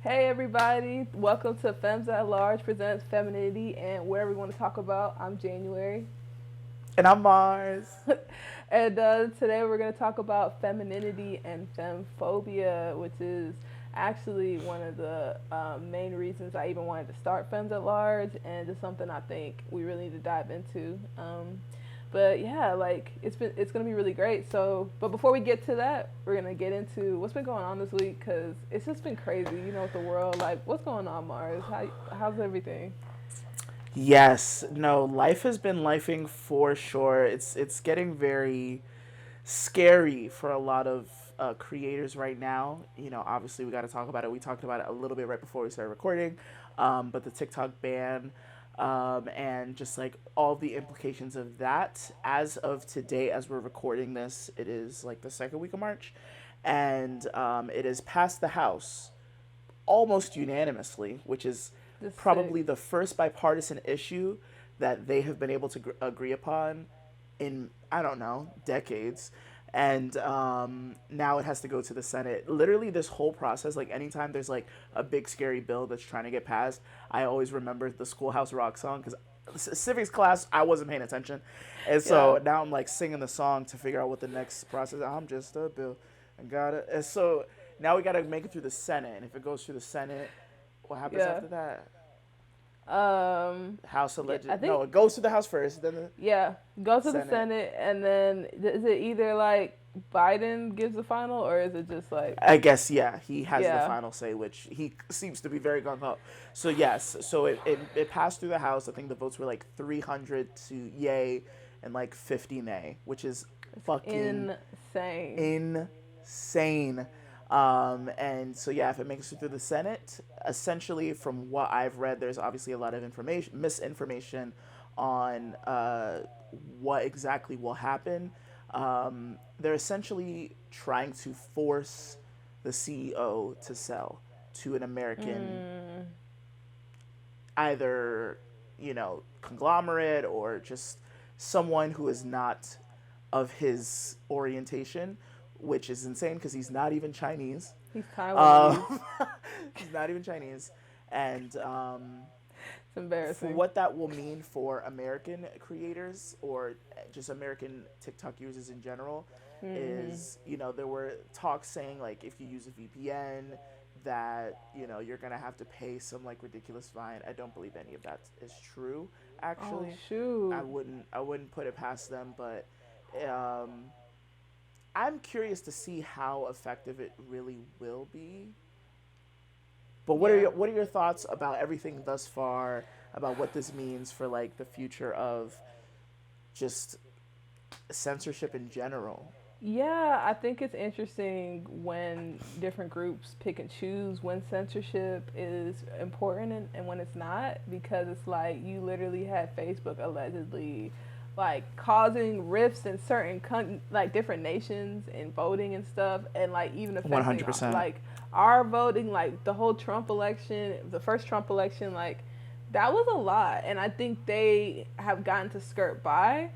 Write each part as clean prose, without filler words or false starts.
Hey everybody, welcome to FEMMES at Large presents Femininity and whatever we want to talk about. I'm January. And I'm Mars. And today we're going to talk about femininity and femmephobia, which is actually one of the main reasons I even wanted to start FEMMES at Large, and just something I think we really need to dive into. But yeah, like it's gonna be really great. So, but before we get to that, we're gonna get into what's been going on this week because it's just been crazy. You know, with the world, like what's going on, Mars? How's everything? Yes, no, life has been lifing for sure. It's getting very scary for a lot of creators right now. Obviously we got to talk about it. We talked about it a little bit right before we started recording, but the TikTok ban, and just like all the implications of that. As of today, as we're recording this, it is like the second week of March, and it has passed the House almost unanimously, which is Just sick. probably the first bipartisan issue that they have been able to agree upon in, I don't know, decades. And now it has to go to the Senate. Literally, this whole process, like anytime there's like a big scary bill that's trying to get passed, I always remember the Schoolhouse Rock song because civics class I wasn't paying attention, and Yeah. so now I'm like singing the song to figure out what the next process. I'm just a bill, and gotta. And so now we gotta make it through the Senate, and if it goes through the Senate, what happens Yeah. after that? Um. House Yeah. alleged. I No, think. it goes to the House first, then the Yeah. Go to the Senate. Senate, and then is it either like Biden gives the final, or is it just like I guess yeah, he has the yeah. final say, which he seems to be very gung ho. So yes, so it passed through the House. I think the votes were like 300 to yay and like 50 nay, which is It's fucking insane. insane. And so yeah, if it makes it through the Senate, essentially from what I've read, there's obviously a lot of information, misinformation on what exactly will happen. They're essentially trying to force the CEO to sell to an American, Mm. either conglomerate or just someone who is not of his orientation, which is insane because he's not even Chinese. He's Taiwanese. Um, he's not even Chinese, and It's for embarrassing. what that will mean for American creators or just American TikTok users in general Mm-hmm. is, there were talks saying like if you use a VPN that, you're going to have to pay some like ridiculous fine. I don't believe any of that is true Oh actually. I shoot. wouldn't I wouldn't put it past them, but um I'm curious to see how effective it really will be. But what are Yeah. your thoughts about everything thus far, about what this means for like the future of just censorship in general? Yeah, I think it's interesting when different groups pick and choose when censorship is important and when it's not, because it's like you literally had Facebook allegedly like causing rifts in certain like different nations in voting and stuff, and like even affecting 100%. like our voting, like the whole Trump election, the first Trump election, like that was a lot, and I think they have gotten to skirt by,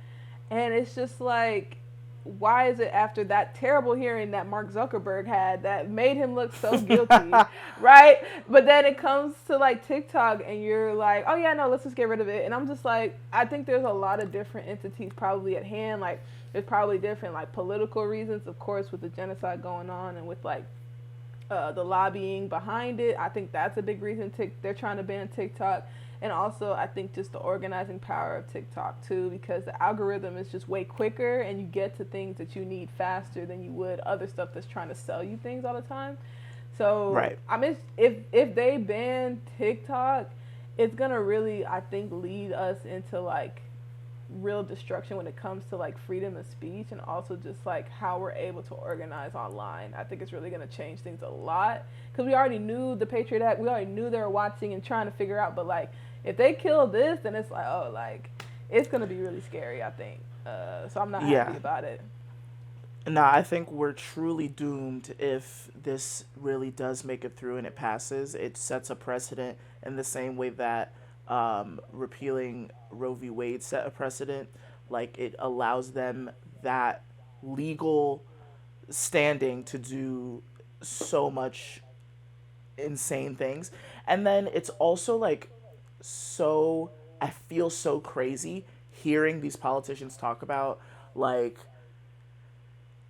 and it's just like, why is it after that terrible hearing that Mark Zuckerberg had that made him look so guilty, right? But then it comes to like TikTok and you're like, oh yeah, no, let's just get rid of it. And I'm just like, I think there's a lot of different entities probably at hand. Like, there's probably different like political reasons, of course, with the genocide going on and with like the lobbying behind it. I think that's a big reason they're trying to ban TikTok. And also, I think just the organizing power of TikTok too, because the algorithm is just way quicker and you get to things that you need faster than you would other stuff that's trying to sell you things all the time. So, Right. I mean, if they ban TikTok, it's gonna really, I think, lead us into like real destruction when it comes to like freedom of speech and also just like how we're able to organize online. I think it's really going to change things a lot because we already knew the Patriot Act, we already knew they were watching and trying to figure out, but like if they kill this, then it's like, oh, like it's going to be really scary, I think. So I'm not happy Yeah. about it. Nah, I think we're truly doomed if this really does make it through and it passes. It sets a precedent in the same way that repealing Roe v. Wade set a precedent. Like, it allows them that legal standing to do so much insane things. And then it's also like so I feel so crazy hearing these politicians talk about like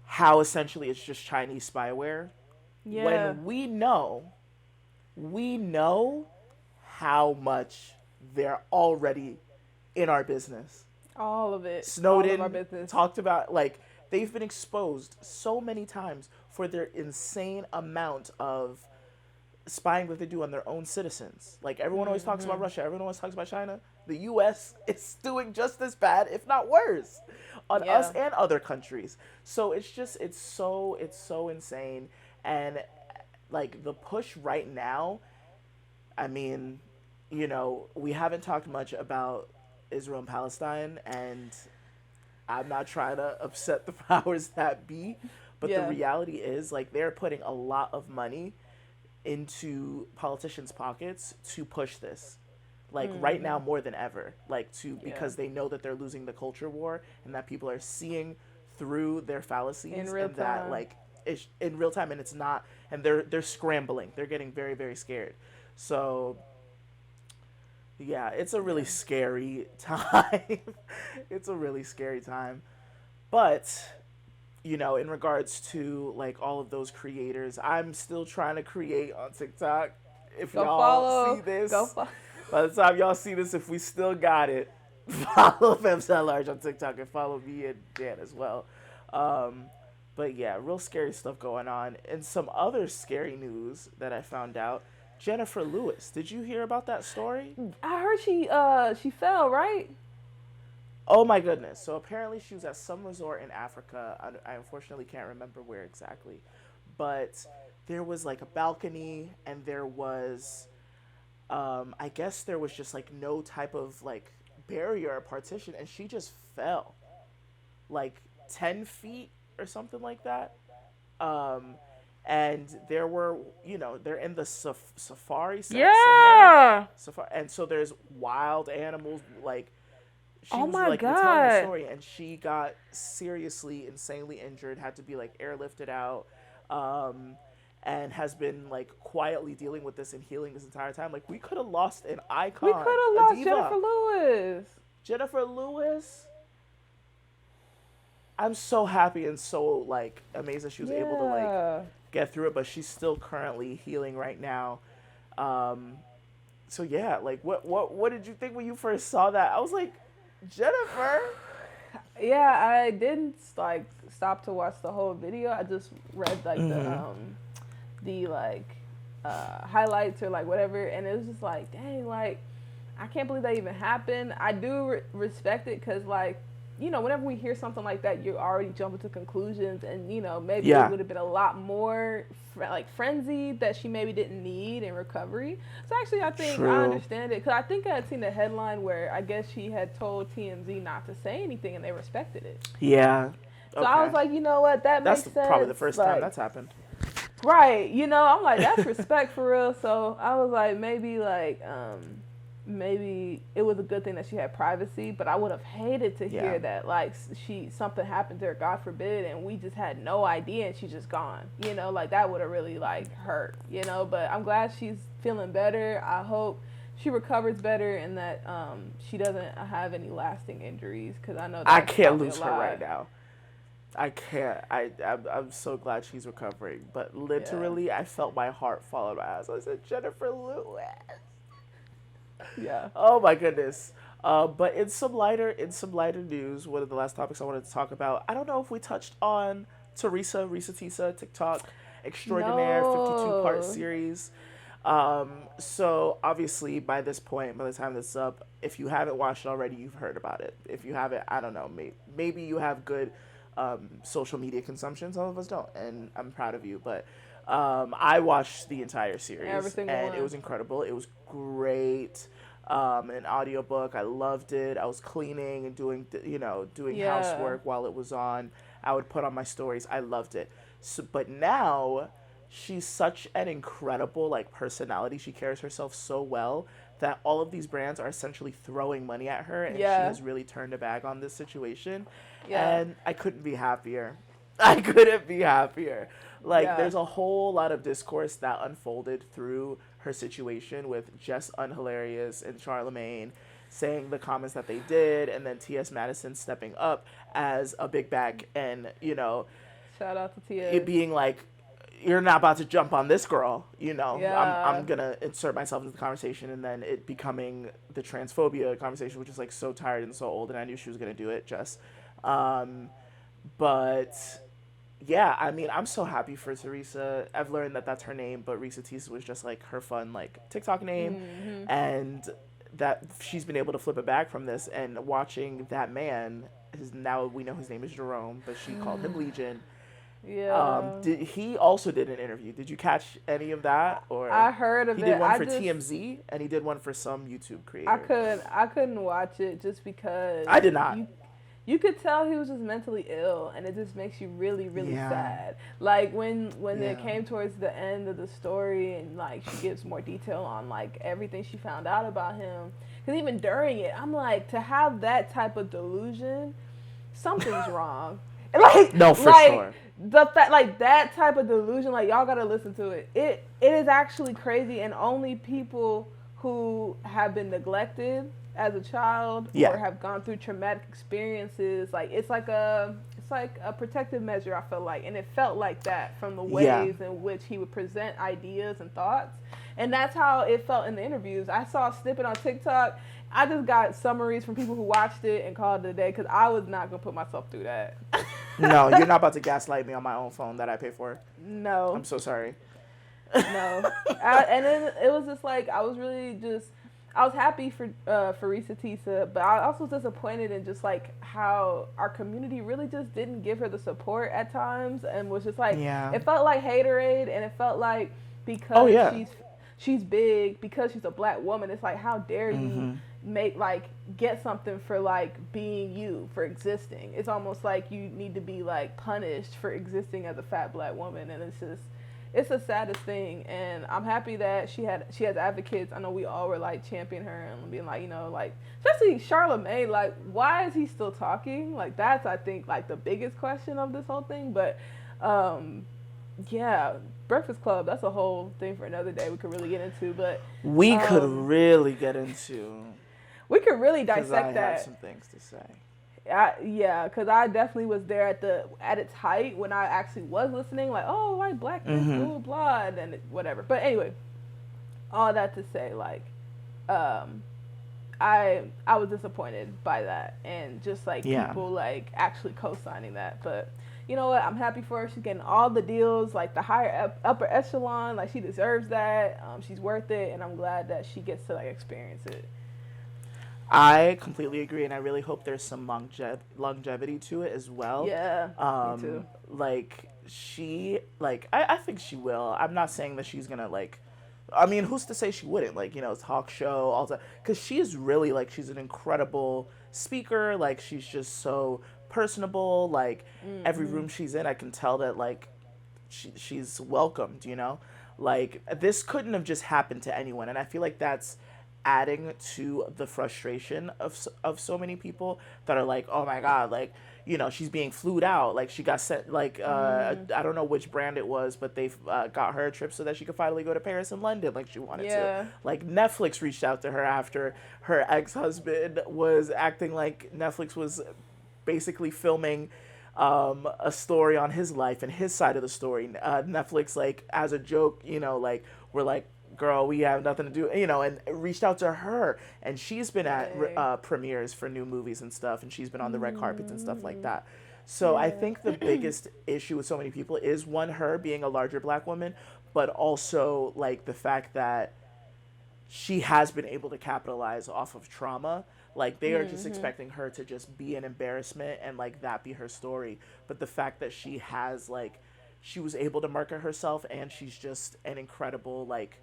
how essentially it's just Chinese spyware Yeah. when we know how much they're already in our business. All of it. All of our Snowden business. talked about like they've been exposed so many times for their insane amount of spying that they do on their own citizens. Like everyone always talks about Russia, everyone always talks about China. The US is doing just as bad, if not worse, on us Yeah. and other countries. So it's so insane. And like the push right now, I mean, we haven't talked much about Israel and Palestine, and I'm not trying to upset the powers that be, but the Yeah. reality is like they're putting a lot of money into politicians' pockets to push this. Like right now more than ever. Like to Yeah. because they know that they're losing the culture war and that people are seeing through their In fallacies real and that time. like it's in real time and it's not and they're scrambling. They're getting very, very scared. So yeah, it's a really Yeah. scary time. It's a really scary time. But in regards to like all of those creators, I'm still trying to create on TikTok. If Go y'all see follow. Go this, follow. by the time y'all see this, if we still got it, follow FEMMES LRG on TikTok and follow me and Dan as well. Um, but yeah, real scary stuff going on. And some other scary news that I found out. Jennifer Lewis, did you hear about that story? I heard she fell, right? Oh my goodness. So apparently she was at some resort in Africa. I unfortunately can't remember where exactly. But there was like a balcony and there was I guess there was just like no type of like barrier or partition and she just fell like 10 feet or something like that. Um and there were, they're in the safari Sahara Yeah. safari, and so there's wild animals like she Oh was my like retelling the God. story and she got seriously insanely injured, had to be like airlifted out, um and has been like quietly dealing with this and healing this entire time. Like we could have lost an We icon, could a have lost diva. Jennifer Lewis. Jennifer Lewis, I'm so happy and so like amazed that she was able to like Yeah. get through it, but she's still currently healing right now. um so yeah, like what did you think when you first saw that? I was like, Jennifer. Yeah, I didn't like stop to watch the whole video. I just read like Mm-hmm. the like highlights or like whatever, and it was just like, dang, like I can't believe that even happened. I do respect it because like whenever we hear something like that, you're already jumping to conclusions, and maybe it Yeah. would have been a lot more like frenzy that she maybe didn't need in recovery. So actually, I think I True. understand it because I think I had seen the headline where I guess she had told TMZ not to say anything, and they respected it. Yeah. So I was Okay. like, you know what, that That's makes sense. probably the first time Like, that's happened. right, I'm like, that's respect for real. So I was like, maybe it was a good thing that she had privacy, but I would have hated to Yeah. hear that like something happened to her, God forbid, and we just had no idea and she's just gone. Like that would have really like hurt. But I'm glad she's feeling better. I hope she recovers better and that she doesn't have any lasting injuries because I know I that's can't probably lose a her lot. right now. I can't. I'm so glad she's recovering. But Yeah. literally, I felt my heart fall out of my eyes. I said, Jennifer Lewis. Yeah. Oh my goodness. But in some lighter news, one of the last topics I wanted to talk about. I don't know if we touched on Risa Tisa, TikTok extraordinaire 52-part No. series. So obviously by this point, by the time this is up, if you haven't watched it already, you've heard about it. If you haven't, I don't know, maybe you have good social media consumption. Some of us don't, and I'm proud of you. But I watched the entire Every series, single and it one. was incredible. It was great. An audiobook. I loved it. I was cleaning and doing Yeah. housework while it was on. I would put on my stories. I loved it. So, but now she's such an incredible like personality. She carries herself so well that all of these brands are essentially throwing money at her, and she Yeah. has really turned a bag on this situation. Yeah. And I couldn't be happier. I couldn't be happier. Like, Yeah. there's a whole lot of discourse that unfolded through her situation with Jess Unhilarious and Charlemagne saying the comments that they did, and then T.S. Madison stepping up as a big back, and Shout out to it TS. being like, you're not about to jump on this girl, I'm Yeah. gonna insert myself into the conversation, and then it becoming the transphobia conversation, which is like so tired and so old, and I knew she was gonna do it, Jess. um but yeah, I mean, I'm so happy for Teresa. I've learned that that's her name, but Risa Tisa was just like her fun like TikTok name, Hmm. and that she's been able to flip it back from this, and watching that man, now we know his name is Jerome, but she called him Legion. Yeah. He also did an interview. Did you catch any of that? Or I heard of he did it. one for TMZ, and he did one for some YouTube creator. I couldn't watch it just because I did not. you could tell he was just mentally ill, and it just makes you really Yeah. sad. Like when it Yeah. came towards the end of the story, and like she gives more detail on like everything she found out about him. Because even during it, I'm like, to have that type of delusion, something's wrong. Like No, for like sure. the fact, like that type of delusion, like y'all gotta listen to it. It is actually crazy, and only people who have been neglected as a child Yeah. or have gone through traumatic experiences, like it's like a protective measure, I feel like. And it felt like that from the Yeah. ways in which he would present ideas and thoughts. And that's how it felt in the interviews. I saw a snippet on TikTok. I just got summaries from people who watched it and called it a day, because I was not gonna put myself through that. No, you're not about to gaslight me on my own phone that I pay for. No. I'm so sorry. No. And then it was just like, I was happy for Risa Tisa, but I also was disappointed in just like how our community really just didn't give her the support at times, and was just like, Yeah. it felt like haterade, and it felt like because Oh, yeah. she's big, because she's a black woman, it's like, how dare you make like get something for like being you, for existing. It's almost like you need to be like punished for existing as a fat black woman, and it's the saddest thing. And I'm happy that she has advocates. I know we all were like championing her and being like, like, especially Charlemagne, like, why is he still talking? Like, that's, I think, like the biggest question of this whole thing. But yeah, Breakfast Club, that's a whole thing for another day we could really get into. But We could really get into, we could really because I dissect have that. some things to say. Yeah, because I definitely was there at its height when I actually was listening, like, oh, like blackness, blah blah blah, and then whatever. But anyway, all that to say, like, I was disappointed by that, and just like people like actually co-signing that. But you know what? I'm happy for her. She's getting all the deals, like the higher upper echelon. Like, she deserves that. She's worth it, and I'm glad that she gets to like experience it. I completely agree, and I really hope there's some longevity to it as well. Yeah, me too. Like, I think she will. I'm not saying that she's gonna like. I mean, who's to say she wouldn't? Like, talk show, all that, because she is really like, she's an incredible speaker. Like, she's just so personable. Like, every room she's in, I can tell that like she's welcomed. Like, this couldn't have just happened to anyone, and I feel like that's adding to the frustration of so many people that are like, oh my god, like, she's being flued out, like she got sent, like, I don't know which brand it was, but they got her a trip so that she could finally go to Paris and London like she wanted to. Like, Netflix reached out to her after her ex-husband was acting like Netflix was basically filming a story on his life and his side of the story. Netflix, like, as a joke, like, we're like, girl, we have nothing to do, and reached out to her, and she's been at premieres for new movies and stuff, and she's been on the red carpets and stuff like that. So I think the biggest issue with so many people is, one, her being a larger black woman, but also like the fact that she has been able to capitalize off of trauma. Like, they are just expecting her to just be an embarrassment and like that be her story. But the fact that she was able to market herself, and she's just an incredible, like,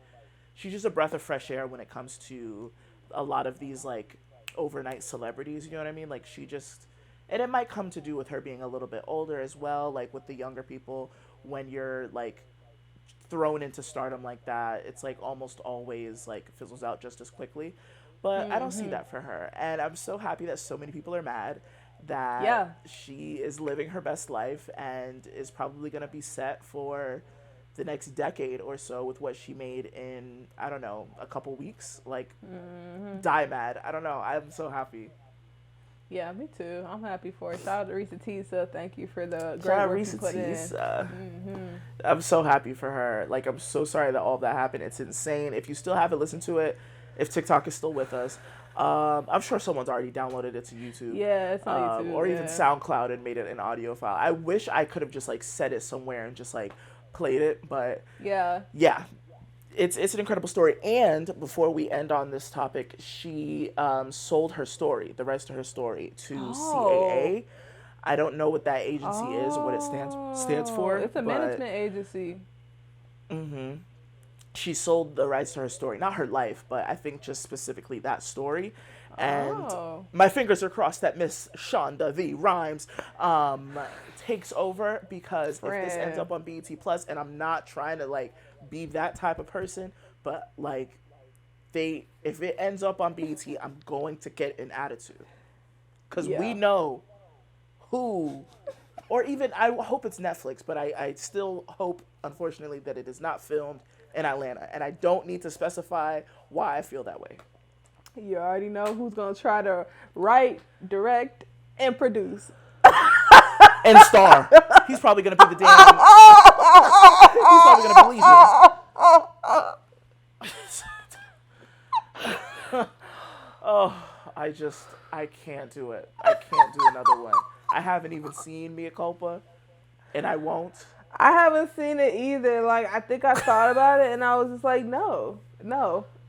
she's just a breath of fresh air when it comes to a lot of these like overnight celebrities, you know what I mean? Like, and it might come to do with her being a little bit older as well, like with the younger people, when you're like thrown into stardom like that, it's like almost always like fizzles out just as quickly. But I don't see that for her, and I'm so happy that so many people are mad. that she is living her best life and is probably going to be set for the next decade or so with what she made in, I don't know, a couple weeks. Like, die mad. I don't know. I'm so happy. Yeah, me too. I'm happy for it. Shout out to Risa Tisa. Thank you for the great work you put in. I'm so happy for her. Like, I'm so sorry that all of that happened. It's insane. If you still haven't listened to it, if TikTok is still with us, I'm sure someone's already downloaded it to YouTube. Yeah, it's on YouTube. Or even SoundCloud and made it an audio file. I wish I could have just, like, set it somewhere and just, like, played it. But, yeah. It's an incredible story. And before we end on this topic, she sold her story, the rights to her story, to CAA. I don't know what that agency is or what it stands for. It's a management agency. She sold the rights to her story, not her life, but I think just specifically that story. And my fingers are crossed that Miss Shonda V. Rhimes takes over, because if this ends up on BET Plus, and I'm not trying to like be that type of person, but like if it ends up on BET, I'm going to get an attitude, because we know who, or even I hope it's Netflix, but I still hope, unfortunately, that it is not filmed in Atlanta, and I don't need to specify why I feel that way. You already know who's gonna try to write, direct, and produce. And star. He's probably gonna be the damn. He's probably gonna believe you. I can't do it. I can't do another one. I haven't even seen Mea Culpa, and I won't. I haven't seen it either. Like, I think I thought about it, and I was just like, no.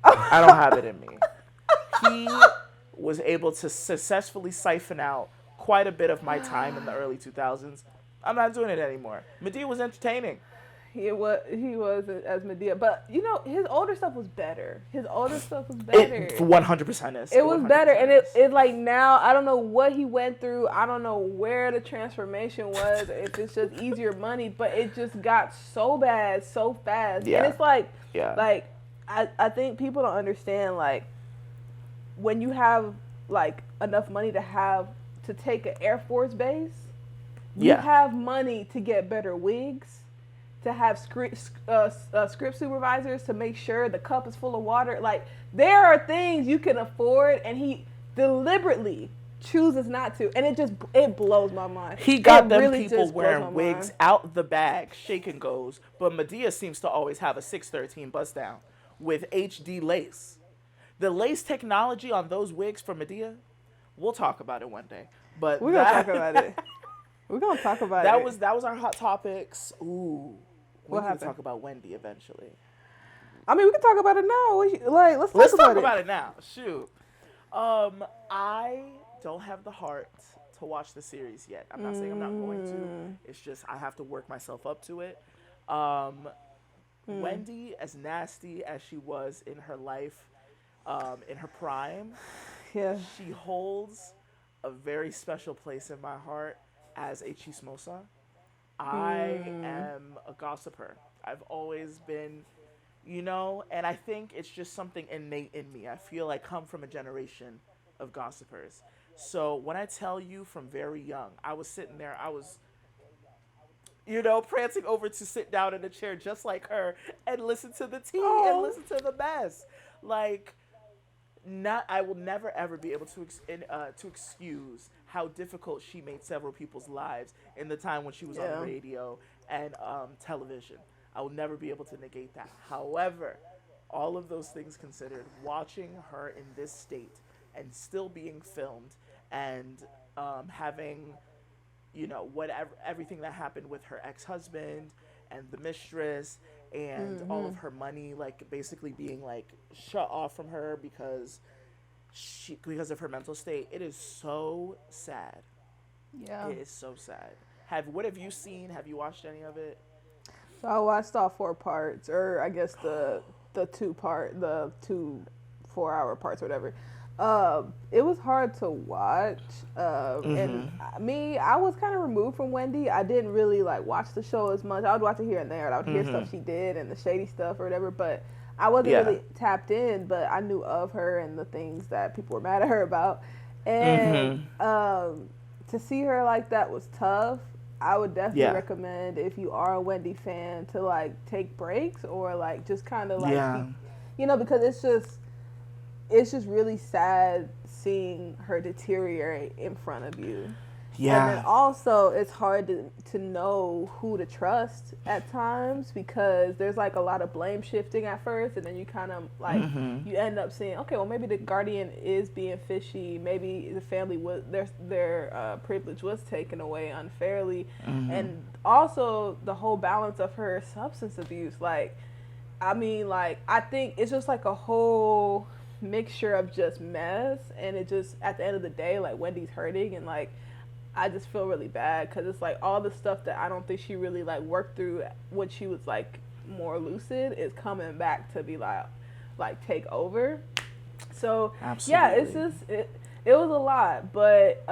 I don't have it in me. He was able to successfully siphon out quite a bit of my time in the early 2000s. I'm not doing it anymore. Medea was entertaining. He was as Medea, but you know, his older stuff was better. It 100% is. It was better, and it like, now I don't know what he went through. I don't know where the transformation was. If it's just easier money, but it just got so bad so fast. And it's like, I think people don't understand, like, when you have like enough money to take an Air Force base, you have money to get better wigs, to have script supervisors to make sure the cup is full of water. Like, there are things you can afford, and he deliberately chooses not to, and it blows my mind. He got them really people wearing wigs out the bag, shake and goes, but Medea seems to always have a 613 bust down with HD lace. The lace technology on those wigs for Medea, we'll talk about it one day. But we're gonna talk about it. We're gonna talk about it. That was our hot topics. Ooh, what happened? We can talk about Wendy eventually. I mean, we can talk about it now. Let's talk about it now. Shoot. I don't have the heart to watch the series yet. I'm not saying I'm not going to. It's just I have to work myself up to it. Wendy, as nasty as she was in her life, in her prime, she holds a very special place in my heart as a chismosa. I am a gossiper. I've always been, and I think it's just something innate in me. I feel I come from a generation of gossipers. So when I tell you, from very young, I was sitting there, I was, prancing over to sit down in a chair just like her and listen to the tea and listen to the mess. Like, I will never ever be able to excuse how difficult she made several people's lives in the time when she was on radio and television. I will never be able to negate that. However, all of those things considered, watching her in this state and still being filmed and having, everything that happened with her ex-husband and the mistress and all of her money, like, basically being, like, shut off from her because of her mental state. It is so sad. Yeah. It is so sad. What have you seen? Have you watched any of it? So I watched all 4 parts, or I guess the 2 4-hour parts, or whatever. It was hard to watch, and I was kind of removed from Wendy. I didn't really like watch the show as much. I would watch it here and there, and I would hear stuff she did and the shady stuff or whatever, but I wasn't really tapped in. But I knew of her and the things that people were mad at her about, and to see her like that was tough. I would definitely Yeah. recommend, if you are a Wendy fan, to like take breaks or like just kind of like Yeah. be, because it's just really sad seeing her deteriorate in front of you. And then Yeah. also, it's hard to know who to trust at times, because there's like a lot of blame shifting at first, and then you kind of like, Mm-hmm. you end up saying, okay, well, maybe the guardian is being fishy. Maybe the family was their privilege was taken away unfairly, Mm-hmm. and also the whole balance of her substance abuse. Like, I mean, like, I think it's just like a whole mixture of just mess, and it just, at the end of the day, like, Wendy's hurting, and like, I just feel really bad because it's like all the stuff that I don't think she really like worked through when she was like more lucid is coming back to be like take over. So yeah, it's Absolutely. just it was a lot, but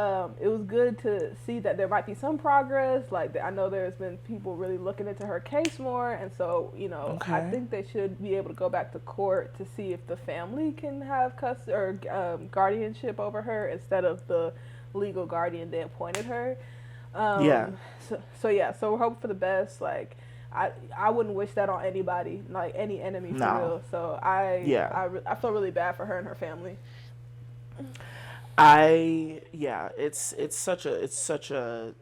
it was good to see that there might be some progress. Like, I know there's been people really looking into her case more, and so I Okay. think they should be able to go back to court to see if the family can have custody or guardianship over her instead of the legal guardian they appointed her. Yeah. So yeah, so we're hoping for the best. Like, I wouldn't wish that on anybody, like any enemy for No. real. So I Yeah. I, I feel really bad for her and her family. Yeah, it's such a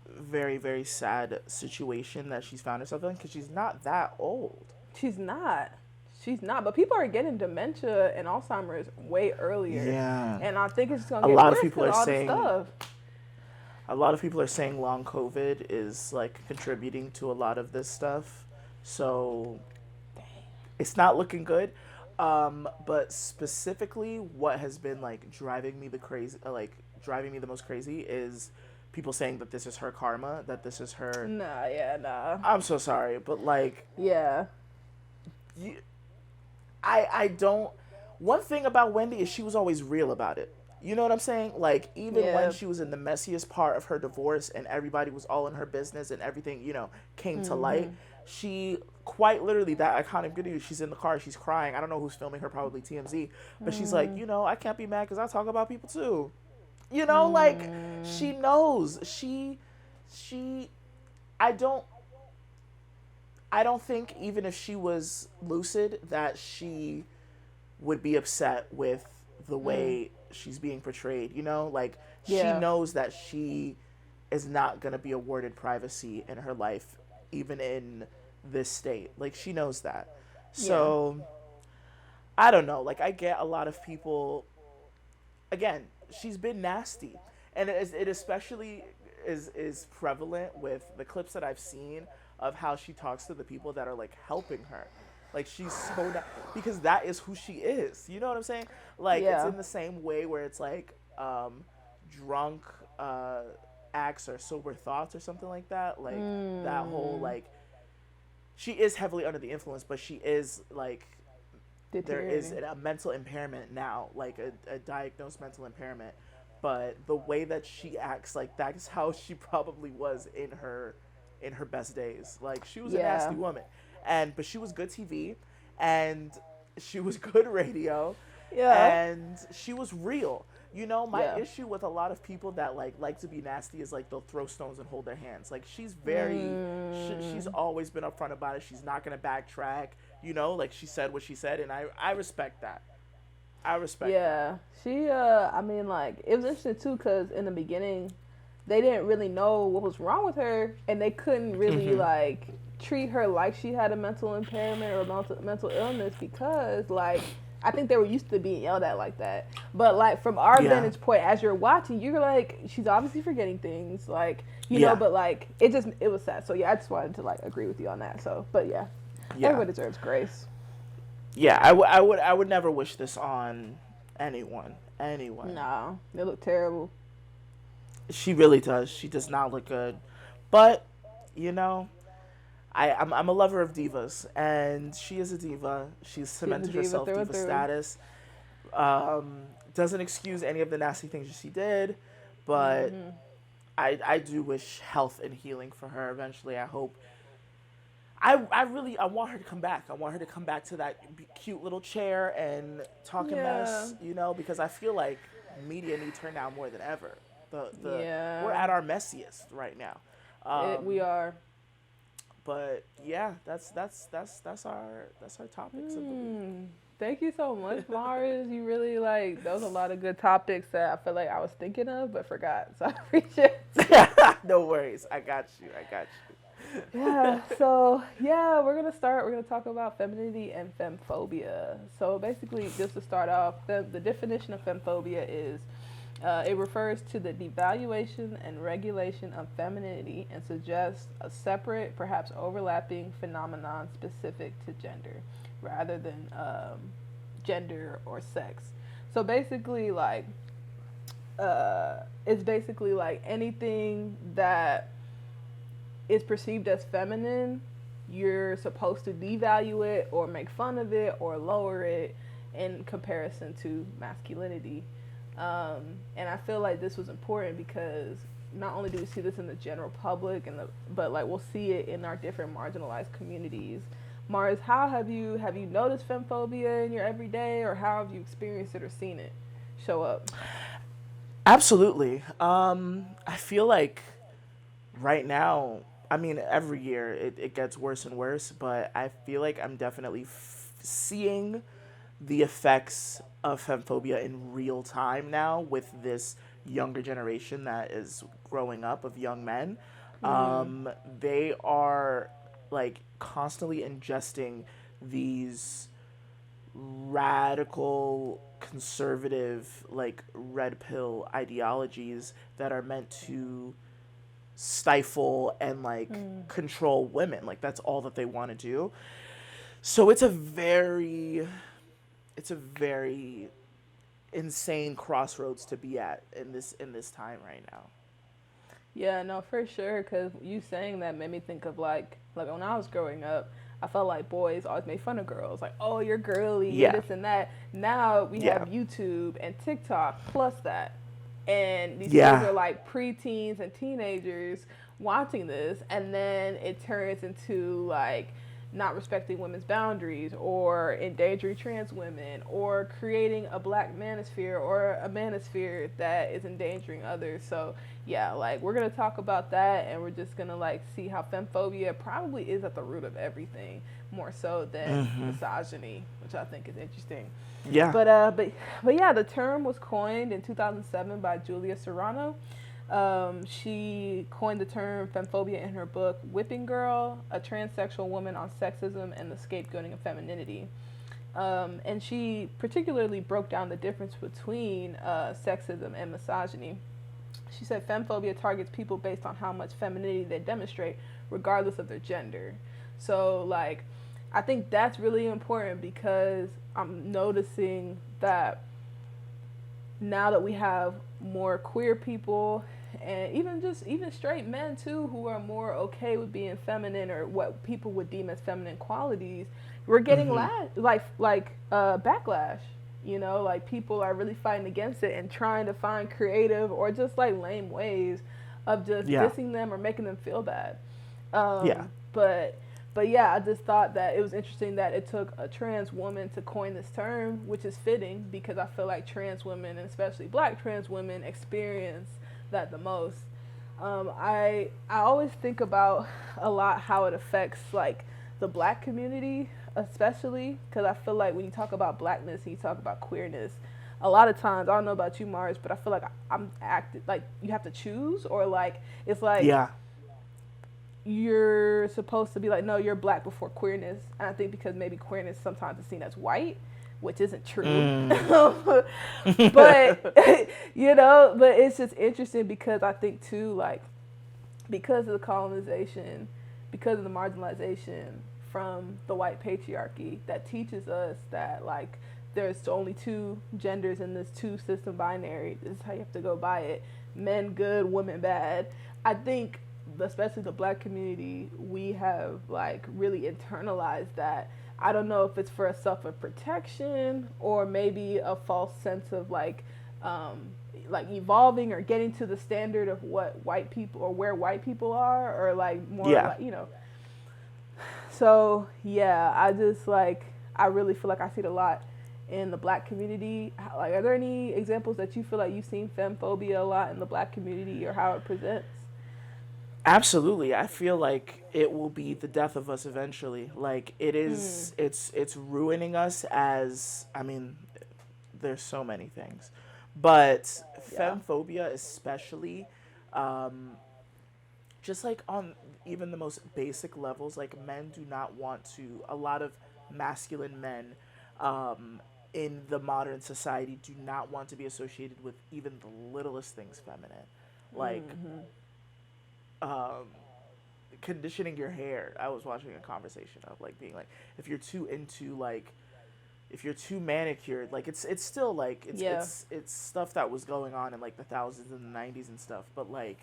very, very sad situation that she's found herself in, because she's not that old. She's not. She's not. But people are getting dementia and Alzheimer's way earlier. Yeah. And I think it's just going A to get lot of worse people because are of all the saying stuff. a lot of people are saying long COVID is like contributing to a lot of this stuff. So it's not looking good. But specifically, what has been like driving me the most crazy is people saying that this is her karma, that this is her. Nah, yeah, nah. I'm so sorry, but like, Yeah. you, I don't. One thing about Wendy is she was always real about it. You know what I'm saying? Like, even when Yeah. she was in the messiest part of her divorce and everybody was all in her business and everything, came to light, she quite literally, that iconic video, she's in the car, she's crying. I don't know who's filming her, probably TMZ, but she's like, I can't be mad because I talk about people too. Like, she knows. She I don't I don't think, even if she was lucid, that she would be upset with the way she's being portrayed. Like, she Yeah. knows that she is not going to be awarded privacy in her life, even in this state. Like, she knows that. Yeah. So, I don't know. Like, I get a lot of people. Again, she's been nasty. And it especially is prevalent with the clips that I've seen of how she talks to the people that are like helping her. Like, she's because that is who she is. You know what I'm saying? Like, it's Yeah. in the same way where it's like drunk acts or sober thoughts or something like that. Like, that whole like, she is heavily under the influence, but she is like, there is Deteriorating. a mental impairment now, like a diagnosed mental impairment. But the way that she acts, like, that's how she probably was in her best days. Like, she was a nasty Yeah. woman, but she was good TV, and she was good radio, Yeah. and she was real. My Yeah. issue with a lot of people that like to be nasty is like they'll throw stones and hold their hands. Like, she's always been upfront about it. She's not gonna backtrack. Like, she said what she said, and I respect that. I respect that. Yeah. She, I mean, like, it was interesting too, because in the beginning, they didn't really know what was wrong with her, and they couldn't really, Mm-hmm. like, treat her like she had a mental impairment or mental illness, because, like, I think they were used to being yelled at like that. But, like, from our Yeah. vantage point, as you're watching, you're like, she's obviously forgetting things, like, Yeah. but, like, it was sad. So, yeah, I just wanted to, like, agree with you on that. So, but, yeah, Yeah. everybody deserves grace. Yeah. I would never wish this on anyone. Anyone. Nah, they look terrible. She really does. She does not look good. But, you know, I'm a lover of divas, and she is a diva. She's She's a cemented diva herself through and diva through. status. Doesn't excuse any of the nasty things that she did, but Mm-hmm. I do wish health and healing for her eventually. I hope. I want her to come back. I want her to come back to that cute little chair and talking Yeah. mess, because I feel like media needs her now more than ever. we're Yeah, at our messiest right now. we are. But yeah, that's our topics of the week. Thank you so much, Mars. You really like those are a lot of good topics that I feel like I was thinking of but forgot. So I appreciate you. No worries. I got you. I got you. Yeah, so yeah, we're gonna start. We're gonna talk about femininity and femphobia. So basically, just to start off, the definition of femphobia is it refers to the devaluation and regulation of femininity and suggests a separate, perhaps overlapping phenomenon specific to gender, rather than gender or sex. So basically, like it's basically like anything that is perceived as feminine, you're supposed to devalue it or make fun of it or lower it in comparison to masculinity. And I feel like this was important because not only do we see this in the general public but like we'll see it in our different marginalized communities. Mars, how have you noticed femphobia in your everyday, or how have you experienced it or seen it show up? Absolutely. I feel like right now, I mean, every year it gets worse and worse, but I feel like I'm definitely seeing the effects of femphobia in real time now with this younger generation that is growing up of young men. Mm. They are like constantly ingesting these radical conservative like red pill ideologies that are meant to stifle and like Mm. control women. Like that's all that they want to do. So it's a very insane crossroads to be at in this time right now. Yeah, no, for sure. Because you saying that made me think of like when I was growing up, I felt like boys always made fun of girls, like, oh, you're girly, you're Yeah. this and that. Now we have Yeah. YouTube and TikTok plus that, and these kids Yeah. are like preteens and teenagers watching this, and then it turns into like not respecting women's boundaries or endangering trans women or creating a black manosphere or a manosphere that is endangering others. So yeah, like we're gonna talk about that, and we're just gonna like see how femphobia probably is at the root of everything more so than Mhm. misogyny, which I think is interesting. Yeah. But yeah, the term was coined in 2007 by Julia Serrano. She coined the term femphobia in her book Whipping Girl, a transsexual woman on sexism and the scapegoating of femininity. And she particularly broke down the difference between sexism and misogyny. She said femphobia targets people based on how much femininity they demonstrate, regardless of their gender. So, like, I think that's really important because I'm noticing that now that we have more queer people and even straight men too who are more okay with being feminine or what people would deem as feminine qualities, we're getting Mhm. backlash. You know, like people are really fighting against it and trying to find creative or just like lame ways of just Yeah. dissing them or making them feel bad. Yeah. But yeah, I just thought that it was interesting that it took a trans woman to coin this term, which is fitting because I feel like trans women, and especially black trans women, experience that the most. I always think about a lot how it affects like the black community, especially because I feel like when you talk about blackness and you talk about queerness, a lot of times I don't know about you, Mars, but I feel like I'm acted like you have to choose, or like it's like Yeah. you're supposed to be like, no, you're black before queerness. And I think because maybe queerness sometimes is seen as white, which isn't true. Mm. But but it's just interesting because I think too, like, because of the colonization, because of the marginalization from the white patriarchy that teaches us that like there's only two genders in this two system binary. This is how you have to go by it. Men good, women bad. I think especially the black community, we have like really internalized that. I don't know if it's for a self of protection or maybe a false sense of like evolving or getting to the standard of what white people or where white people are, or like more Yeah. like so yeah, I just like I really feel like I see it a lot in the Black community? Like, are there any examples that you feel like you've seen femmephobia a lot in the Black community, or how it presents? Absolutely. I feel like it will be the death of us eventually. Like it Mm, is it's ruining us as I mean, there's so many things. But yeah. femphobia especially, um, just like on even the most basic levels, like men do not want to a lot of masculine men um in the modern society do not want to be associated with even the littlest things feminine. Like Mm-hmm. um conditioning your hair. I was watching a conversation of like being like if you're too into like if you're too manicured, like it's still like Yeah. it's stuff that was going on in like the thousands and the 90s and stuff, but like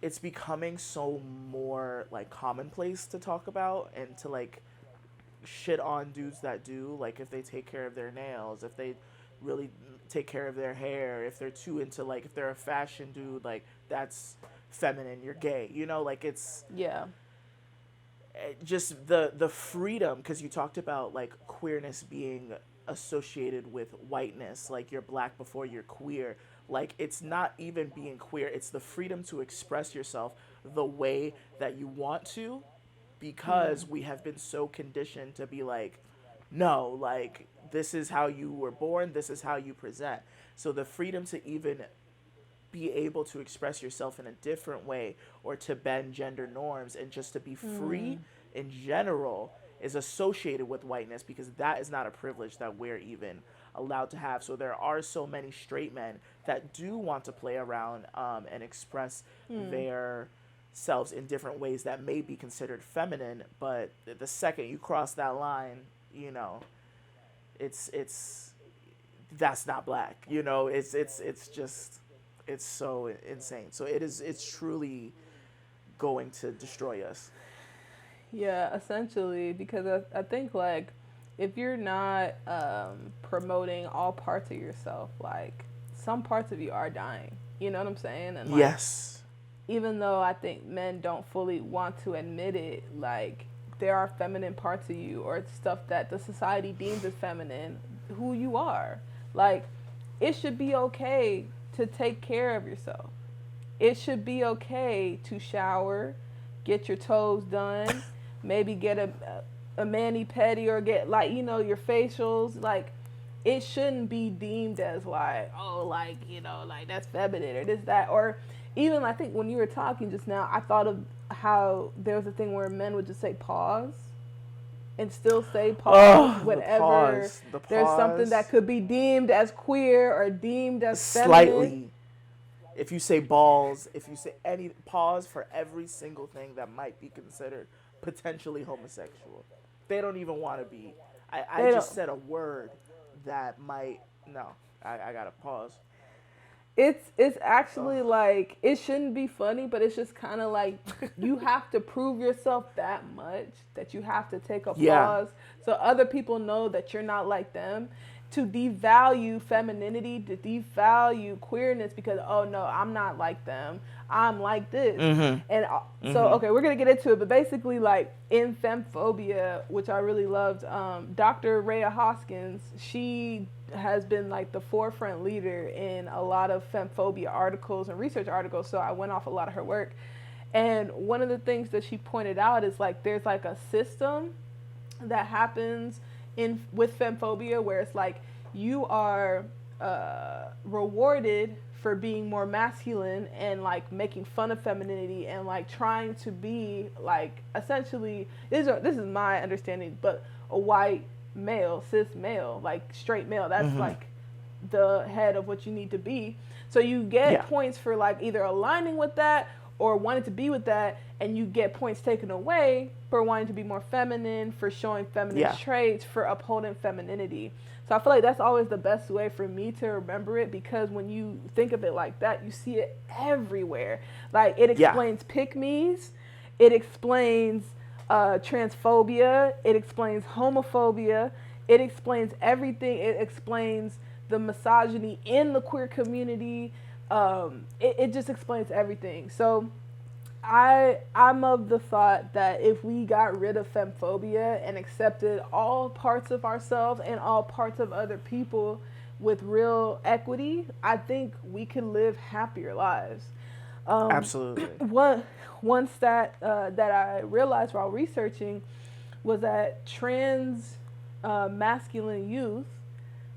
it's becoming so more like commonplace to talk about and to like shit on dudes that do like if they take care of their nails, if they really take care of their hair, if they're too into like if they're a fashion dude, like that's feminine, you're gay, you know, like it's Yeah. just the freedom because you talked about like queerness being associated with whiteness, like you're black before you're queer. Like it's not even being queer, it's the freedom to express yourself the way that you want to because Mm. we have been so conditioned to be like no, like this is how you were born, this is how you present. So the freedom to even be able to express yourself in a different way or to bend gender norms and just to be free Mm. in general is associated with whiteness because that is not a privilege that we're even allowed to have. So there are so many straight men that do want to play around and express Mm. their selves in different ways that may be considered feminine, but the second you cross that line, you know, it's that's not black. You know, it's just it's so insane. So it's truly going to destroy us. Yeah, essentially, because I think like if you're not promoting all parts of yourself, like some parts of you are dying. You know what I'm saying? And like Yes. even though I think men don't fully want to admit it, like there are feminine parts of you or stuff that the society deems as feminine, who you are. Like it should be okay to take care of yourself. It should be okay to shower, get your toes done, maybe get a mani pedi or get like your facials. Like it shouldn't be deemed as like oh like like that's feminine or this that or even I think when you were talking just now I thought of how there was a thing where men would just say pause and still say pause Oh, the whenever pause. The there's something pause. that could be deemed as queer or deemed as feminine. Slightly. If you say balls, if you say any pause for every single thing that might be considered potentially homosexual. They don't even want to be. I They don't. just said a word that might no. I gotta pause. It's actually Ugh. like it shouldn't be funny, but it's just kind of like you have to prove yourself that much that you have to take a Yeah. pause so other people know that you're not like them. To devalue femininity, to devalue queerness because oh no, I'm not like them. I'm like this. Mhm. And so Mhm. okay, we're gonna get into it, but basically like in Femmephobia, which I really loved, Dr. Rhea Hoskins, she has been like the forefront leader in a lot of femphobia articles and research articles. So I went off a lot of her work. And one of the things that she pointed out is like there's like a system that happens in with femphobia where it's like you are rewarded for being more masculine and like making fun of femininity and like trying to be like essentially this is my understanding but a white male, cis male, like straight male. That's Mhm. like the head of what you need to be. So you get Yeah. points for like either aligning with that or wanting to be with that, and you get points taken away for wanting to be more feminine, for showing feminine Yeah. traits, for upholding femininity. So I feel like that's always the best way for me to remember it because when you think of it like that, you see it everywhere. Like it Yeah. explains pick me's, it explains transphobia, it explains homophobia, it explains everything. It explains the misogyny in the queer community. It just explains everything. So I'm of the thought that if we got rid of femmephobia and accepted all parts of ourselves and all parts of other people with real equity, I think we could live happier lives. Um, Absolutely. one one stat that I realized while researching was that trans masculine youth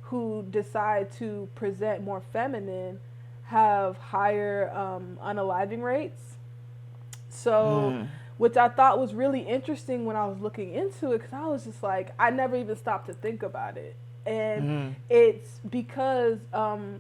who decide to present more feminine have higher unaliving rates. So, Mm. which I thought was really interesting when I was looking into it, because I was just like, I never even stopped to think about it. And Mm. it's because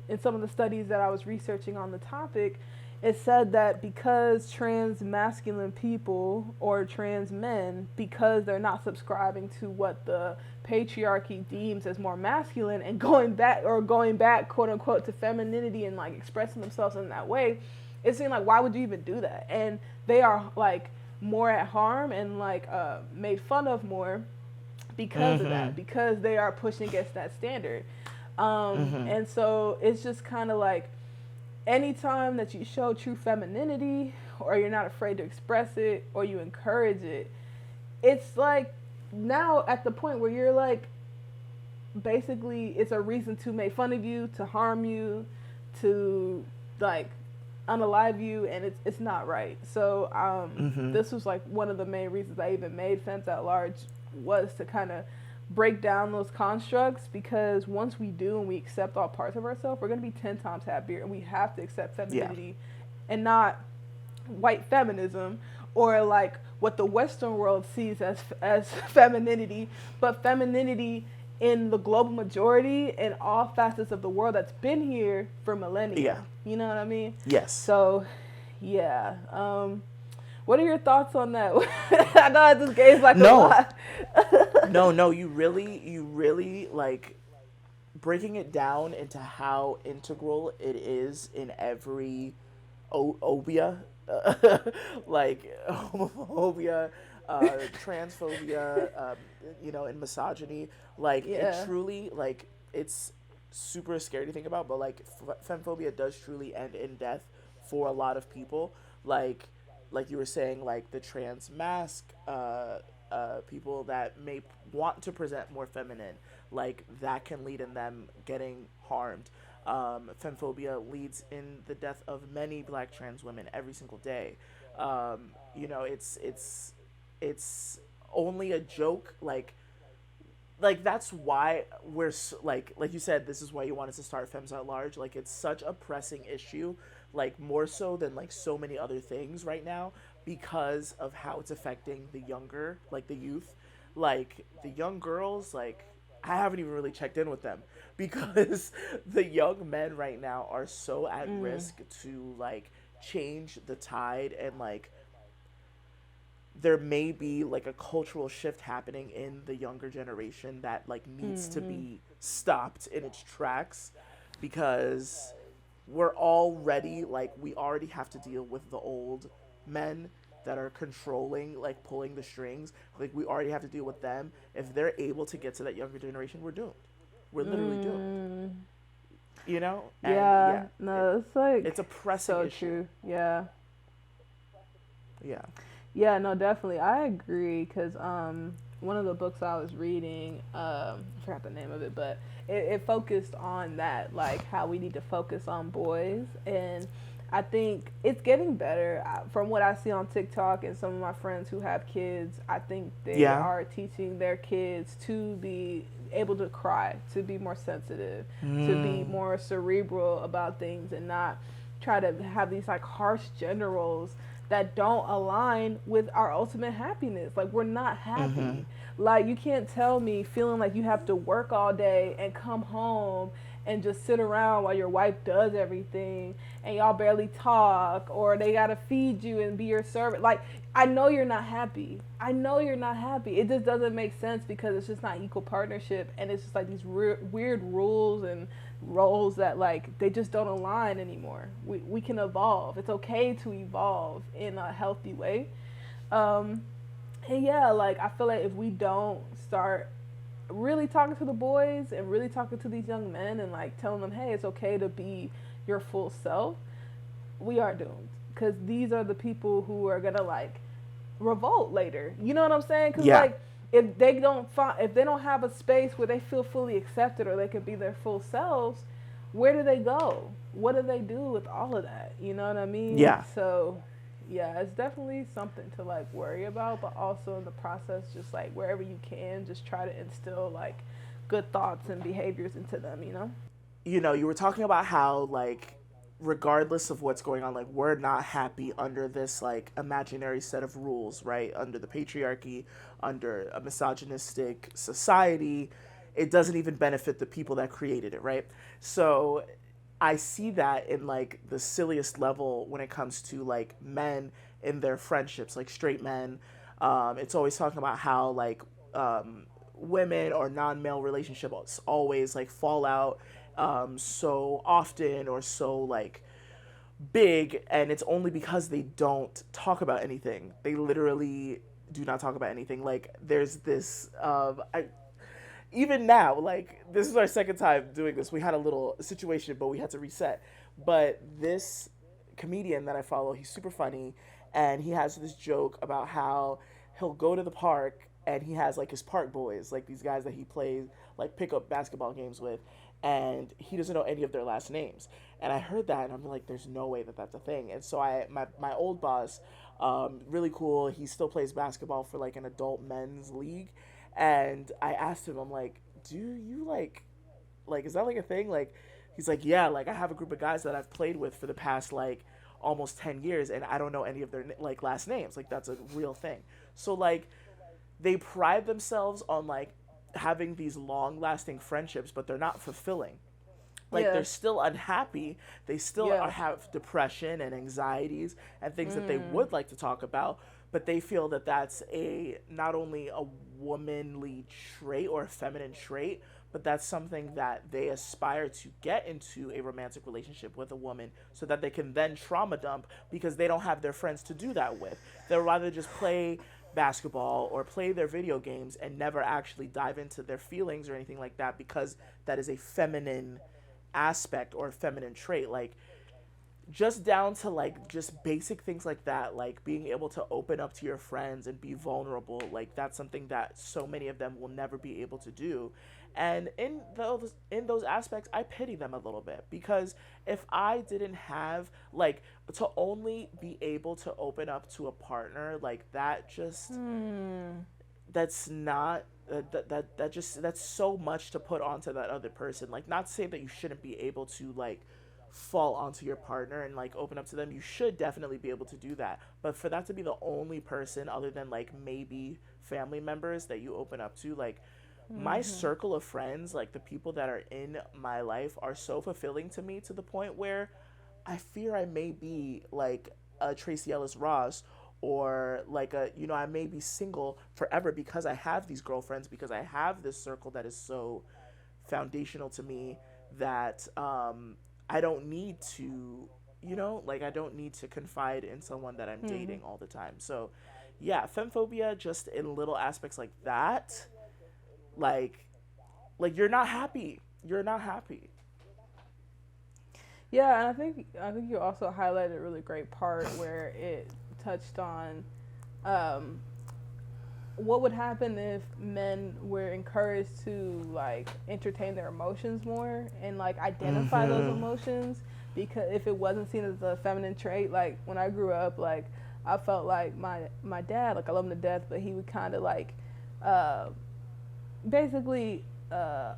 in some of the studies that I was researching on the topic, it said that because trans masculine people or trans men, because they're not subscribing to what the patriarchy deems as more masculine and going back quote unquote to femininity and like expressing themselves in that way, it seemed like, why would you even do that? And they are like more at harm and like made fun of more because of Mm-hmm. that, because they are pushing against that standard. Mm-hmm. And so it's just kind of like, anytime that you show true femininity or you're not afraid to express it or you encourage it, it's like now at the point where you're like, basically it's a reason to make fun of you, to harm you, to like unalive you, and it's not right. So Mm-hmm. this was like one of the main reasons I even made Femmes at Large, was to kind of break down those constructs, because once we do and we accept all parts of ourselves, we're going to be 10 times happier, and we have to accept Yeah. femininity and not white feminism or like what the Western world sees as femininity, but femininity in the global majority and all facets of the world that's been here for millennia. Yeah. You know what I mean? Yes. So, yeah. What are your thoughts on that? I know I just gave like a No. lot. No. No. You really like breaking it down into how integral it is in every obia, like homophobia, transphobia, and misogyny. Like it Yeah. truly, like it's super scary to think about, but like femphobia does truly end in death for a lot of people. Like you were saying, like the trans mask, people that may want to present more feminine, like that can lead in them getting harmed. Femphobia leads in the death of many Black trans women every single day. It's only a joke. Like that's why like you said, this is why you wanted to start Femmes at Large. Like it's such a pressing issue, like more so than like so many other things right now, because of how it's affecting the younger, like the youth, like the young girls. Like I haven't even really checked in with them because the young men right now are so at Mm. risk to like change the tide, and like there may be like a cultural shift happening in the younger generation that like needs to Mm-hmm. be stopped in its tracks, because we already have to deal with the old men that are controlling, like pulling the strings. Like we already have to deal with them. If they're able to get to that younger generation, we're doomed. We're literally doomed. Mm. And Yeah. yeah, No, it's like it's a pressing so issue. true. Yeah. Yeah. Yeah, no, definitely. I agree, because one of the books I was reading, I forgot the name of it, but it focused on that, like how we need to focus on boys. And I think it's getting better. From what I see on TikTok and some of my friends who have kids, I think they Yeah. are teaching their kids to be able to cry, to be more sensitive, to be Mm. more cerebral about things, and not try to have these like harsh gender roles that don't align with our ultimate happiness. Like we're not Mm-hmm. happy. Like you can't tell me feeling like you have to work all day and come home and just sit around while your wife does everything and y'all barely talk, or they gotta feed you and be your servant. Like I know you're not happy. I know you're not happy. It just doesn't make sense, because it's just not equal partnership, and it's just like these weird rules and roles that like they just don't align anymore. We can evolve. It's okay to evolve in a healthy way. Um, and yeah, like I feel like if we don't start really talking to the boys and really talking to these young men and like telling them, hey, it's okay to be your full self, we are doomed. because these are the people who are gonna like revolt later. You know what I'm saying? Because Yeah. like if they don't have a space where they feel fully accepted or they could be their full selves, where do they go? What do they do with all of that? You know what I mean? Yeah. So yeah, it's definitely something to like worry about, but also in the process, just like wherever you can, just try to instill like good thoughts and behaviors into them, you know? You know, you were talking about how like regardless of what's going on, like we're not happy under this like imaginary set of rules, right? Under the patriarchy, under a misogynistic society, it doesn't even benefit the people that created it, right? So I see that in like the silliest level when it comes to like men in their friendships, like straight men. It's always talking about how like women or non-male relationships always like fall out so often or so like big, and it's only because they don't talk about anything. They literally do not talk about anything. Like there's this I even now, like this is our second time doing this. We had a little situation, but we had to reset. But this comedian that I follow, he's super funny, and he has this joke about how he'll go to the park and he has like his park boys, like these guys that he plays like pickup basketball games with, and he doesn't know any of their last names. And I heard that, and I'm like, there's no way that that's a thing. And so my old boss, really cool. He still plays basketball for like an adult men's league, and I asked him, I'm like, do you like is that like a thing? Like, he's like, yeah, like I have a group of guys that I've played with for the past like almost 10 years, and I don't know any of their like last names. Like that's a real thing. So like they pride themselves on like having these long lasting friendships, but they're not fulfilling. Like Yeah. they're still unhappy. They still Yeah. have depression and anxieties and things that they would like to talk about, but they feel that that's a not only a womanly trait or a feminine trait, but that's something that they aspire to get into a romantic relationship with a woman so that they can then trauma dump because they don't have their friends to do that with. They'll rather just play basketball or play their video games and never actually dive into their feelings or anything like that because that is a feminine aspect or a feminine trait. Like just down to like just basic things like that, like being able to open up to your friends and be vulnerable, like that's something that so many of them will never be able to do. And in those aspects, I pity them a little bit because if I didn't have like to only be able to open up to a partner, like that just that's not that's so much to put onto that other person. Like not to say that you shouldn't be able to like fall onto your partner and like open up to them. You should definitely be able to do that. But for that to be the only person other than like maybe family members that you open up to, like my circle of friends, like the people that are in my life are so fulfilling to me to the point where I fear I may be like a Tracy Ellis Ross or like a I may be single forever because I have these girlfriends, because I have this circle that is so foundational to me that I don't need to like I don't need to confide in someone that I'm dating all the time. So yeah, femphobia just in little aspects like that, like you're not happy. You're not happy. Yeah, and I think you also highlighted a really great part where it touched on um, what would happen if men were encouraged to like entertain their emotions more and like identify those emotions, because if it wasn't seen as a feminine trait, like when I grew up, like I felt like my dad, like I love him to death, but he would kind of like uh, basically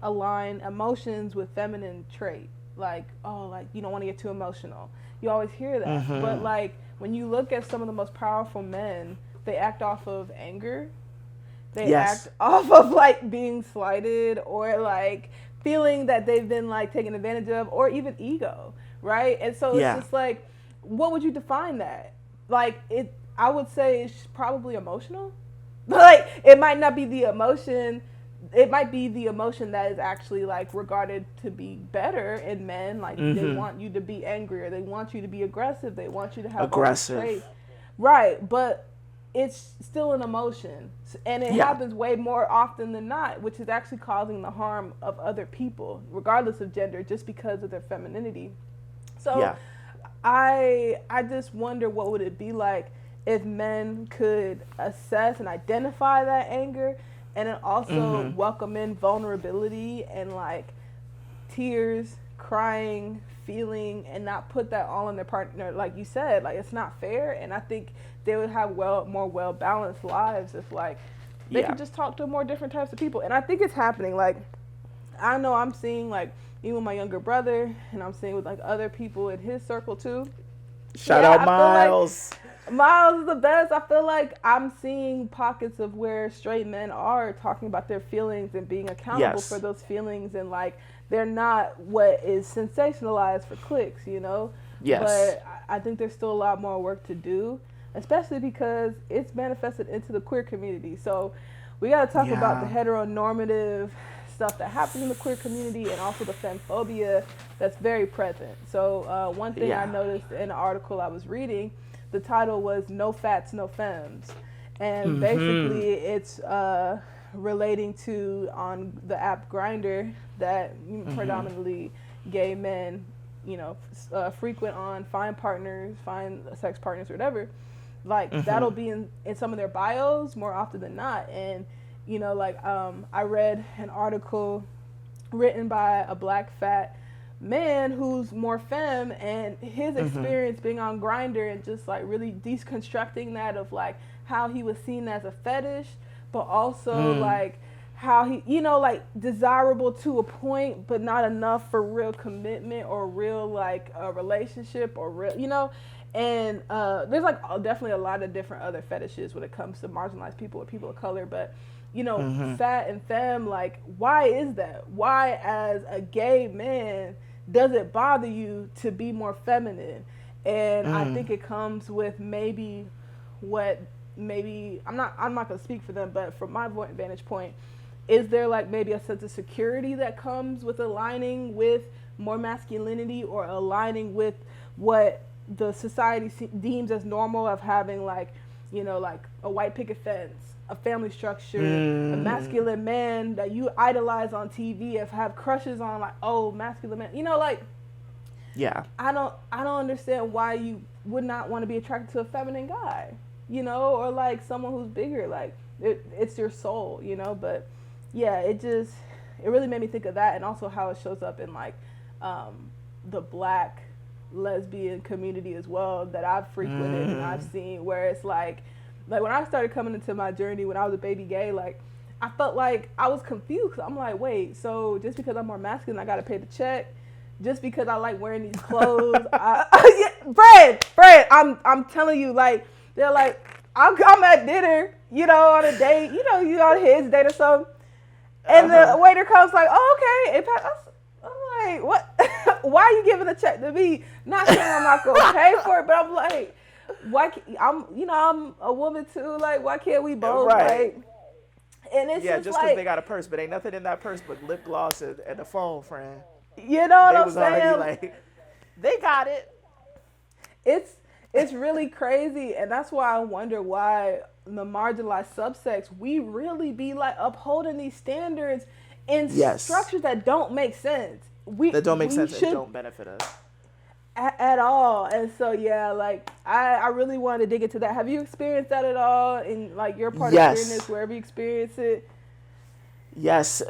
align emotions with feminine trait, like, oh, like you don't want to get too emotional. You always hear that, but like when you look at some of the most powerful men, they act off of anger. They Yes. act off of like being slighted or like feeling that they've been like taken advantage of, or even ego, right? And so it's Yeah. just like, what would you define that? Like it, I would say it's probably emotional. Like it might not be the emotion. It might be the emotion that is actually like regarded to be better in men. Like they want you to be angry, or they want you to be aggressive. They want you to have all these Aggressive. traits, right? But it's still an emotion, and it Yeah. happens way more often than not, which is actually causing the harm of other people, regardless of gender, just because of their femininity. So Yeah. I just wonder what would it be like if men could assess and identify that anger, and then also Mm-hmm. welcome in vulnerability and like tears, crying, feeling, and not put that all on their partner. Like you said, like it's not fair. And I think they would have more well balanced lives if like they Yeah. could just talk to more different types of people. And I think it's happening. Like I know I'm seeing like even with my younger brother, and I'm seeing with like other people in his circle too. Shout Yeah, out I feel like Miles. Miles is the best. I feel like I'm seeing pockets of where straight men are talking about their feelings and being accountable for Yes. those feelings, and like they're not what is sensationalized for clicks, you know? Yes. But I think there's still a lot more work to do, especially because it's manifested into the queer community. So we got to talk about the Yeah. heteronormative stuff that happens in the queer community and also the femmephobia that's very present. So one thing I Yeah. noticed in an article I was reading, the title was "No Fats, No Femmes," and Mm-hmm. basically it's relating to on the app Grinder that Mm-hmm. predominantly gay men, you know, frequent on, find partners, find sex partners, or whatever. Like Mm-hmm. that'll be in some of their bios more often than not. And you know, like I read an article written by a black fat man who's more femme, and his Mm-hmm. experience being on Grinder and just like really deconstructing that of like how he was seen as a fetish, but also Mm. like how he, you know, like desirable to a point but not enough for real commitment or real like a relationship or real, you know. And there's like definitely a lot of different other fetishes when it comes to marginalized people or people of color, but you know, Mm-hmm. fat and femme, like, why is that? Why, as a gay man, does it bother you to be more feminine? And I Mm. think it comes with maybe what maybe I'm not gonna speak for them, but from my vantage point, is there like maybe a sense of security that comes with aligning with more masculinity or aligning with what the society deems as normal of having like, you know, like a white picket fence, a family structure, a Mm. masculine man that you idolize on TV, if have crushes on, like, oh, masculine man, you know, like Yeah. I don't understand why you would not want to be attracted to a feminine guy, you know, or like someone who's bigger, like it's your soul, you know. But yeah, it really made me think of that, and also how it shows up in like the black lesbian community as well that I've frequented and I've Mm. seen, where it's like when I started coming into my journey when I was a baby gay, like I felt like I was confused. I'm like, wait, so just because I'm more masculine, I gotta pay the check? Just because I like wearing these clothes, yeah, Fred, I'm telling you, like they're like, I'm at dinner, you know, on a date, you know, you on his date or something, and the Uh-huh. waiter comes like, oh, okay, I'm like, what? Why are you giving a check to me? Not saying I'm not gonna pay for it, but I'm like, why? I'm, you know, I'm a woman too. Like, why can't we both Right. like? And it's Yeah, just just because they like, got a purse, but ain't nothing in that purse but lip gloss and a phone, friend. you know what They I'm was already saying? like, they got it. it's it's really crazy, and that's why I wonder why the marginalized subsects, we really be like upholding these standards in Yes. structures that don't make sense. we That don't make we sense and should don't benefit us. at all. And so yeah, like I really want to dig into that. Have you experienced that at all in like your part of queerness, Yes. wherever you experience it? Yes.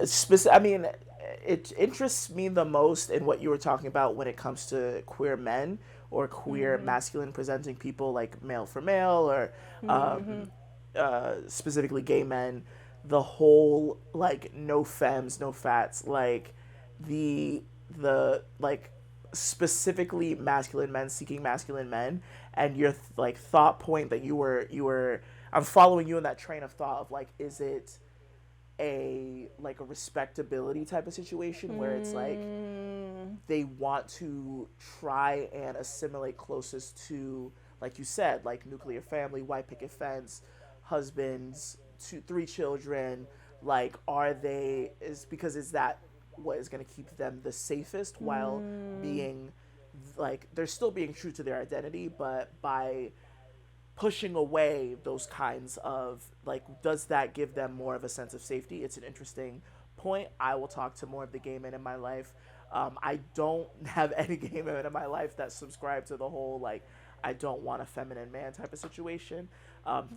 I mean, it interests me the most in what you were talking about when it comes to queer men or queer Mhm. masculine presenting people, like male for male, or Mhm. specifically gay men. The whole like no femmes, no fats, like the like specifically masculine men seeking masculine men, and your like thought point that you were I'm following you in that train of thought of like, is it a like a respectability type of situation where it's like Mm. they want to try and assimilate closest to, like you said, like nuclear family, white picket fence, husbands, two, three children. Like, are they, is because is that what is going to keep them the safest while Mm. being like, they're still being true to their identity, but by pushing away those kinds of like, does that give them more of a sense of safety? It's an interesting point. I will talk to more of the gay men in my life I don't have any gay men in my life that subscribe to the whole, like, I don't want a feminine man type of situation,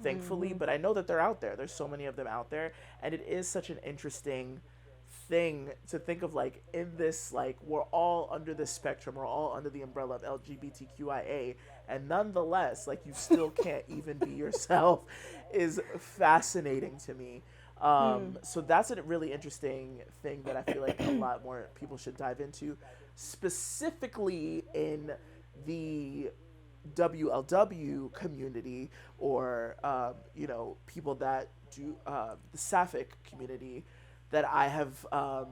thankfully. But I know that they're out there. There's so many of them out there. And it is such an interesting thing to think of, like, in this, like, we're all under this spectrum. We're all under the umbrella of LGBTQIA. And nonetheless, like, you still can't even be yourself is fascinating to me. So that's a really interesting thing that I feel like a lot more people should dive into, specifically in the WLW community, or people that do the sapphic community that I have. I'm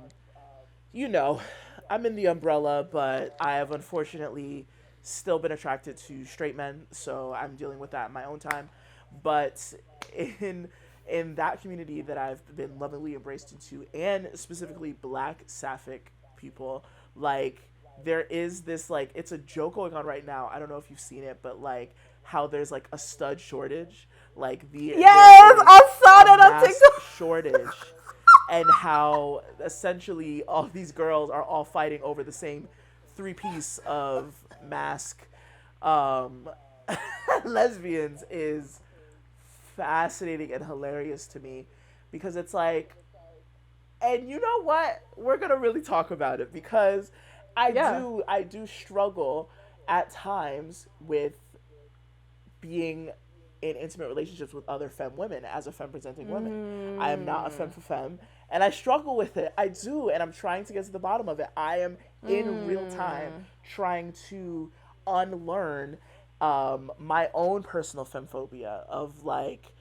in the umbrella, but I have unfortunately still been attracted to straight men, so I'm dealing with that in my own time. But in that community that I've been lovingly embraced into, and specifically Black sapphic people, like, there is this, like, it's a joke going on right now. I don't know if you've seen it, but, like, how there's, like, a stud shortage, like I saw that on TikTok. Shortage, and how essentially all these girls are all fighting over the same 3-piece of mask lesbians is fascinating and hilarious to me, because it's like, and you know what, we're gonna really talk about it, because I do struggle at times with being in intimate relationships with other femme women as a femme presenting woman. I am not a femme for femme, and I struggle with it. I do, and I'm trying to get to the bottom of it. I am in real time trying to unlearn my own personal femmephobia of, like,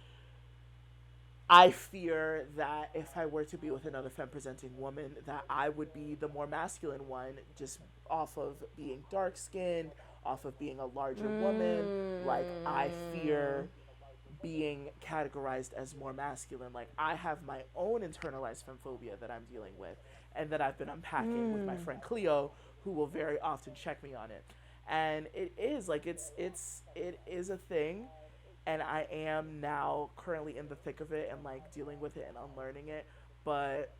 I fear that if I were to be with another femme-presenting woman, that I would be the more masculine one, just off of being dark-skinned, off of being a larger woman. Like, I fear being categorized as more masculine. Like, I have my own internalized femmephobia that I'm dealing with, and that I've been unpacking with my friend Cleo, who will very often check me on it. And it is, like, it is a thing. And I am now currently in the thick of it and, like, dealing with it and unlearning it. But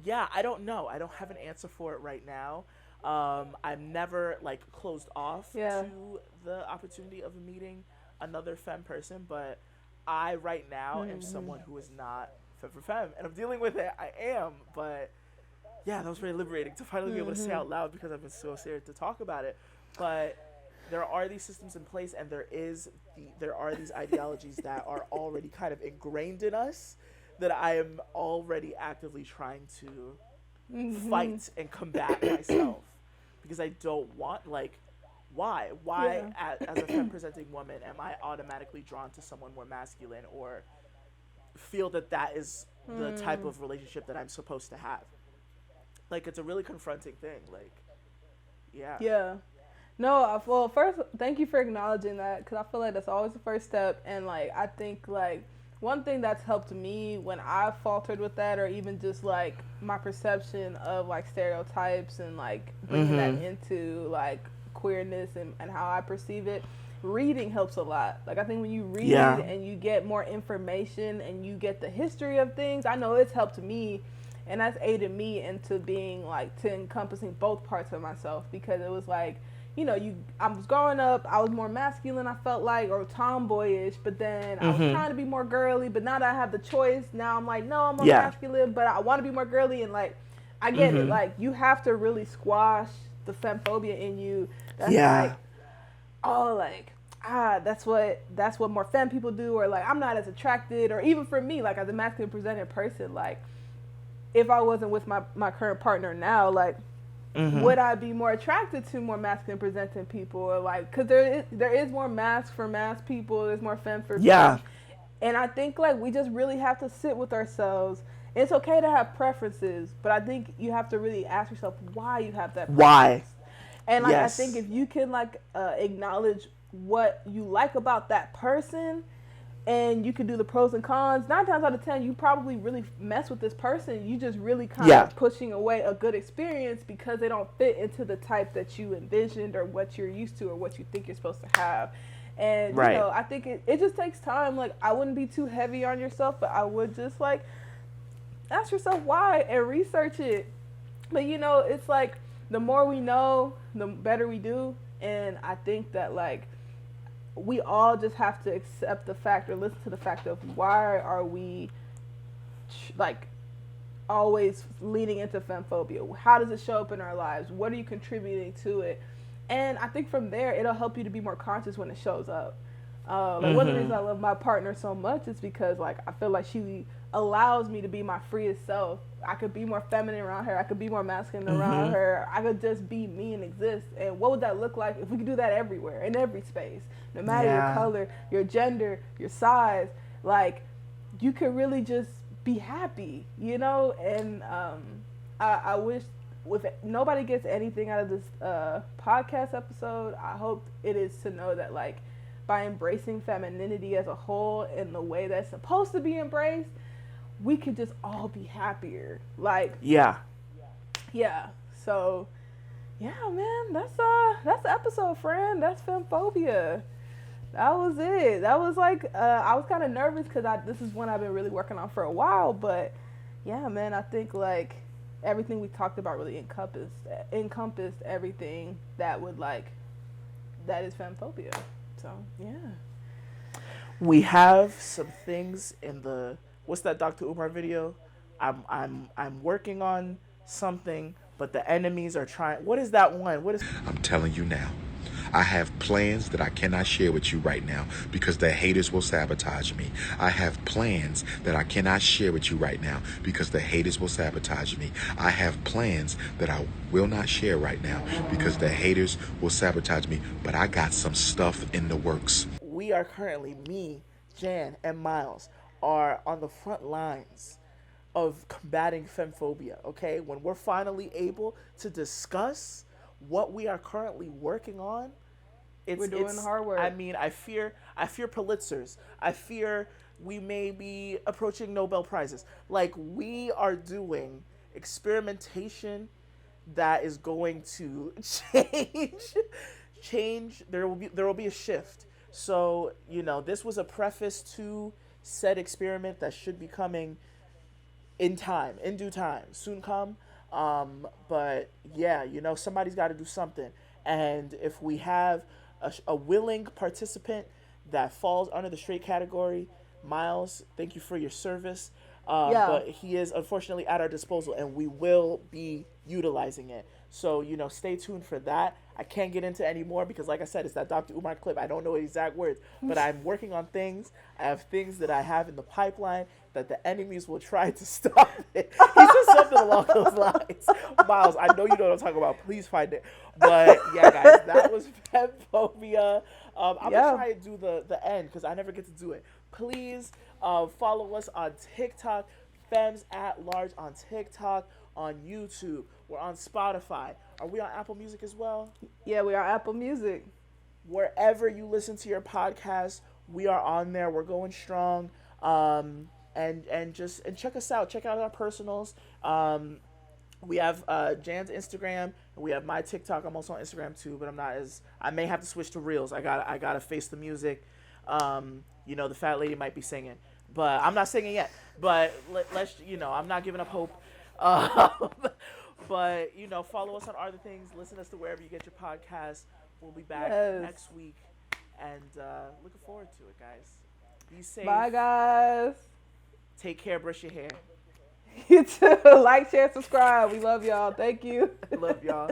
yeah, I don't know. I don't have an answer for it right now. I'm never, like, closed off to the opportunity of meeting another femme person. But I right now am someone who is not femme for femme, and I'm dealing with it. I am. But yeah, that was very liberating to finally be able to say out loud, because I've been so scared to talk about it. But there are these systems in place, and there are these ideologies that are already kind of ingrained in us, that I am already actively trying to fight and combat myself, because I don't want, like, why as a femme presenting woman am I automatically drawn to someone more masculine, or feel that is the type of relationship that I'm supposed to have? Like, it's a really confronting thing. Like, yeah. No, well, first, thank you for acknowledging that, because I feel like that's always the first step. And, like, I think, like, one thing that's helped me when I faltered with that, or even just, like, my perception of, like, stereotypes and, like, bringing that into, like, queerness and how I perceive it, reading helps a lot. Like, I think when you read and you get more information and you get the history of things, I know it's helped me, and that's aided me into being, like, to encompassing both parts of myself, because it was, like, I was growing up, I was more masculine, I felt like, or tomboyish, but then I was trying to be more girly, but now that I have the choice, now I'm like, no, I'm more masculine, but I want to be more girly, and, like, I get it. Like, you have to really squash the femmephobia in you. That's like, oh, like, that's what more femme people do, or, like, I'm not as attracted, or even for me, like, as a masculine presented person, like, if I wasn't with my current partner now, like, would I be more attracted to more masculine presenting people, or, like, because there is more masc for masc people, there's more femme for femme. And I think, like, we just really have to sit with ourselves. It's okay to have preferences, but I think you have to really ask yourself why you have that preference. Why? And, like, I think if you can, like, acknowledge what you like about that person, and you can do the pros and cons, 9 times out of 10, you probably really mess with this person. You just really kind of pushing away a good experience because they don't fit into the type that you envisioned, or what you're used to, or what you think you're supposed to have. And, you know, I think it just takes time. Like, I wouldn't be too heavy on yourself, but I would just, like, ask yourself why and research it. But it's like the more we know, the better we do. And I think that like we all just have to accept the fact or listen to the fact of why are we like always leaning into femmephobia? How does it show up in our lives? What are you contributing to it? And I think from there, it'll help you to be more conscious when it shows up. Like one of the reasons I love my partner so much is because like I feel like she allows me to be my freest self. I could be more feminine around her. I could be more masculine around her. I could just be me and exist. And what would that look like if we could do that everywhere, in every space? No matter your color, your gender, your size, like you could really just be happy, And I wish if nobody gets anything out of this podcast episode, I hope it is to know that like by embracing femininity as a whole in the way that's supposed to be embraced, we could just all be happier. Like yeah. So yeah, man, that's the episode, friend. That's Femmephobia. That was it. That was like I was kind of nervous because this is one I've been really working on for a while, but yeah, man, I think like everything we talked about really encompassed everything that is femmephobia. So yeah, we have some things in the what's that Dr. Umar video? I'm working on something, but the enemies are trying. What is that one? What is? I'm telling you now. I have plans that I cannot share with you right now because the haters will sabotage me. I have plans that I cannot share with you right now because the haters will sabotage me. I have plans that I will not share right now because the haters will sabotage me. But I got some stuff in the works. We are currently, me, Jan, and Miles, are on the front lines of combating femmephobia, okay? When we're finally able to discuss what we are currently working on, we're doing the hard work. I mean, I fear Pulitzers. I fear we may be approaching Nobel Prizes. Like, we are doing experimentation that is going to change. There will be a shift. So, this was a preface to said experiment that should be coming in due time, soon come. But yeah, somebody's got to do something. And if we have a willing participant that falls under the straight category, Miles, thank you for your service. But he is unfortunately at our disposal and we will be utilizing it. So, stay tuned for that. I can't get into any more because, like I said, it's that Dr. Umar clip. I don't know the exact words, but I'm working on things. I have things that I have in the pipeline that the enemies will try to stop it. He said something along those lines. Miles, I know you know what I'm talking about. Please find it. But, yeah, guys, that was Femmephobia. I'm going to try and do the end because I never get to do it. Please follow us on TikTok, Femmes at Large on TikTok, on YouTube. We're on Spotify. Are we on Apple Music as well? Yeah, we are Apple Music. Wherever you listen to your podcast, we are on there. We're going strong. And check us out. Check out our personals. We have Jan's Instagram and we have my TikTok. I'm also on Instagram too, but I may have to switch to Reels. I gotta face the music. The fat lady might be singing, but I'm not singing yet. But let's I'm not giving up hope. But follow us on other things. Listen to us to wherever you get your podcasts. We'll be back next week, and looking forward to it, guys. Be safe. Bye, guys. Take care. Brush your hair. You too. Like, share, subscribe. We love y'all. Thank you. Love y'all.